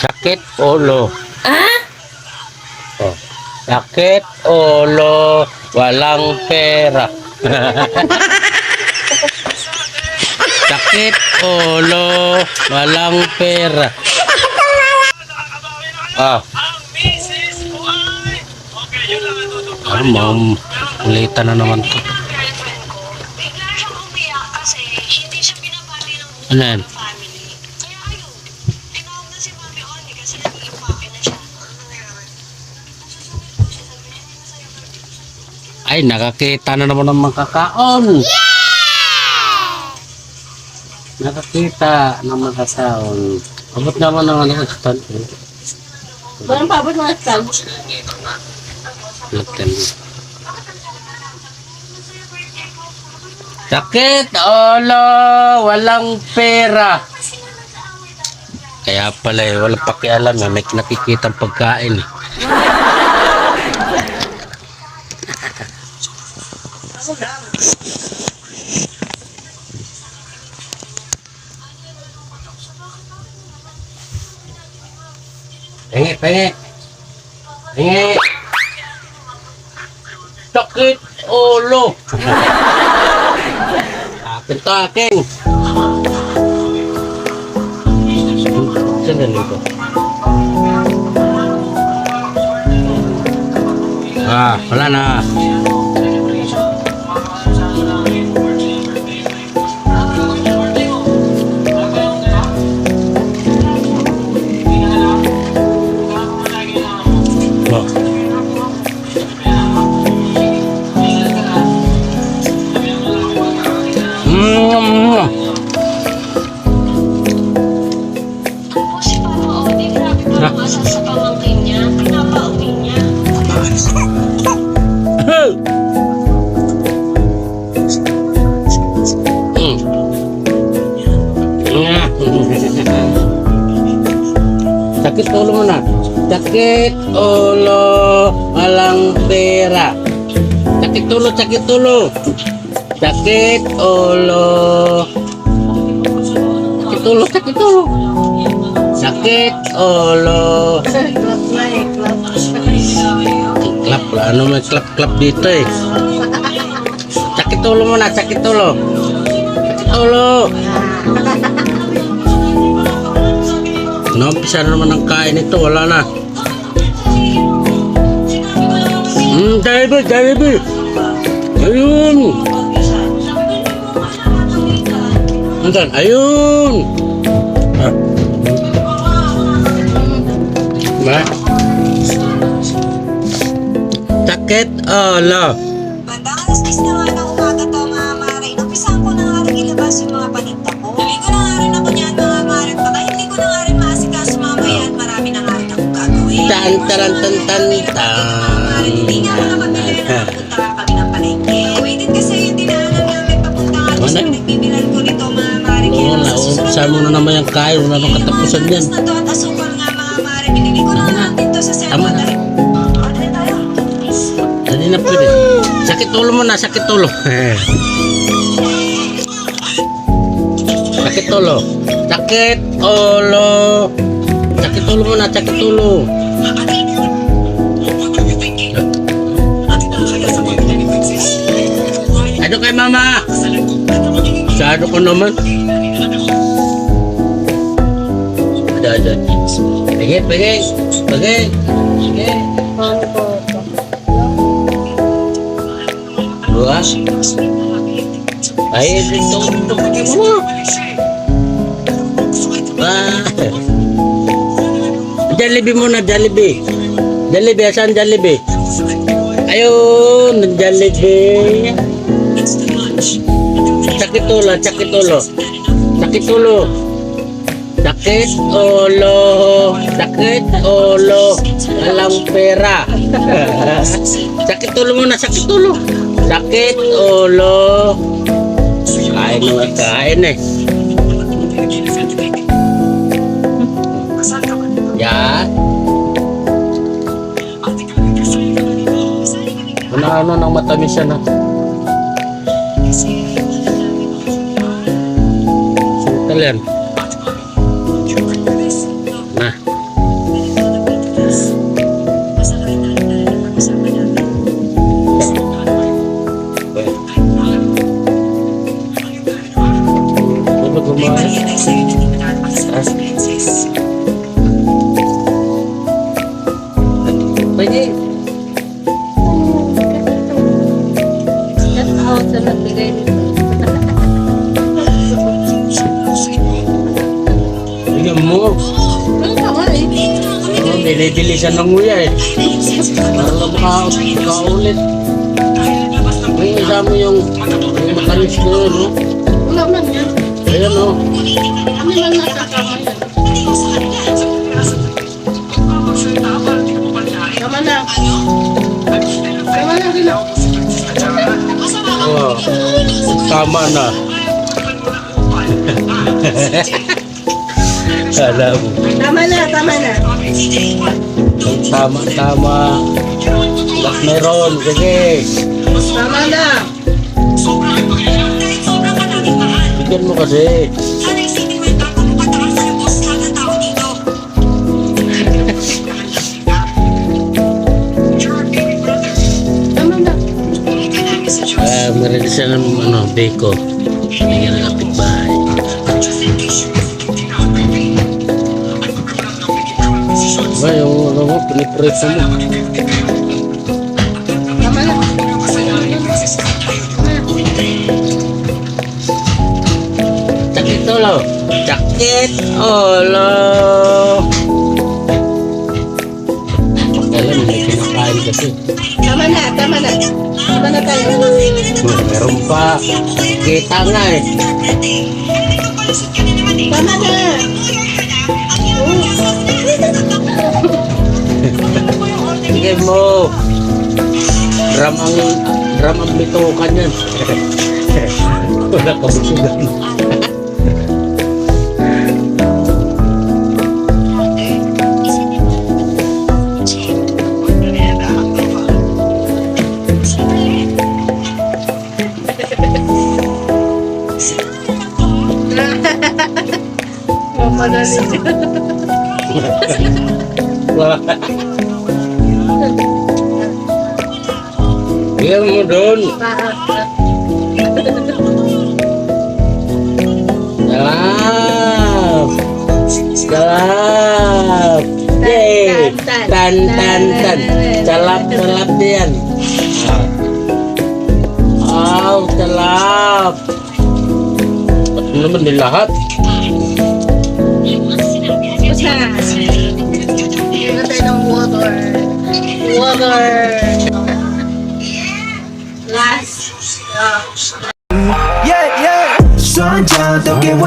Sakit ulo. Ah? Oh. Sakit ulo, walang pera. Sakit ulo, walang pera. Ah. Ah, ma'am. Ulitan na naman to. Bigla siyang umiyak kasi hindi siya binabati ng buong Ano yan? family. Kaya ayun, tinawag na si Mami Oni kasi nag-iimpake na siya. Ano nangyari? Nasusunod ko siya, sabi niya, hindi masaya ka. Ay, nakakita na naman ng makakaon. Nakakita ng makakaon. Abot naman ng ano sa stand. Walang pabot mga stag. Natin. Sakit ulo, walang pera. Kaya pala walang pakialam may nakikita pagkain. Pengi. Sakit ulo. Akin to akin. Saan na nito? Wala na. Tapos si Papa Oni, grabe marumasa sa pamangkin niya. Pinapauwi niya. Sakit ulo mo na. Sakit ulo, walang pera. Sakit ulo. Sakit ulo. Sakit ulo. Sakit ulo. Sakit ulo. Klap lah, ano may klap dito eh. Sakit ulo mo na, sakit ulo. Sakit ulo. Umpisa na naman ang kain ito, wala na. Jollibee. Ayun. Andan, ayun. Ma. Sakit ulo. Bandang alas 10 na nga ng umaga to, mga mare. Umpisahan ko na nga rin ilabas yung mga paninda ko. Dali ko na nga rin ako niyan, mga mare. Baka hindi ko na nga rin maasikaso mamaya at marami na nga rin akong gagawin. Tan. Hindi nga ako napabili na nakapunta kami ng palengke. Waited kasi yung dinaanan namin papunta nga doon sa pinagbibilan ko nito, mga mare. Oo na, umpisa mo na naman yung kain, wala nang katapusan yan. Na to at asukal nga, mga mare. Binili ko na nga dito sa Tama na. cellphone. Dali tayo. Dali na pwede. Sakit ulo mo na, sakit ulo. Sakit ulo. Sakit ulo. Sakit ulo mo na, sakit ulo. Ano kay mama? Sado ko naman. Ada. Pagay. Buas. Ay, ito pagay mo. Jollibee muna, Jollibee. Jollibee, asan Jollibee? Ayun, Jollibee. Sakit ulo. Sakit ulo. Sakit ulo. Walang pera. Sakit ulo muna, sakit ulo. Sakit ulo. Kain eh. Ya. Ano nang matamis siya na. Sukal yan. may mali yan ay sa'yo na hindi mo nakakasama sa princess. Pwede. Shout out sa nagbigay nito. Bigyan mo. Ang tama eh. Bili-bili siya ng nguya eh. Para lang makaulit. May isama yung matalis na yun, no? Wala man yan. Ayan, no? Kami lang nasa kama yan. Tama na. Tama na rin ako. Oh, tama na. Alam mo. Tama na, tama na. Tama. Lahat meron. Sige. Tama na. Kahit sobrang ka namin mahal. Bigyan mo kasi. Sana isipin mo yung tapang mo patakan sa lubos lahat ng tao dito. Tama na. Meron siya ng beko. Bigyan ng kapitbahay. Ba, yung pinipreso mo. Tama na. Sakit ulo. Sakit ulo. Alam, may kinakain kasi. Tama na, tama na. Tama na tayo. Meron pa. Kita nga eh. Tama na. Sige mo. Dram ang bitukan yan. Wala kabusugan. Mamadali siya. Bigyan mo doon. Salap. Salap. Yay. Tan. Salap diyan. Salap. Ba't naman din lahat? Basta. Tingnan tayo ng water. Water. Last. Yeah, yeah. 双脚都给我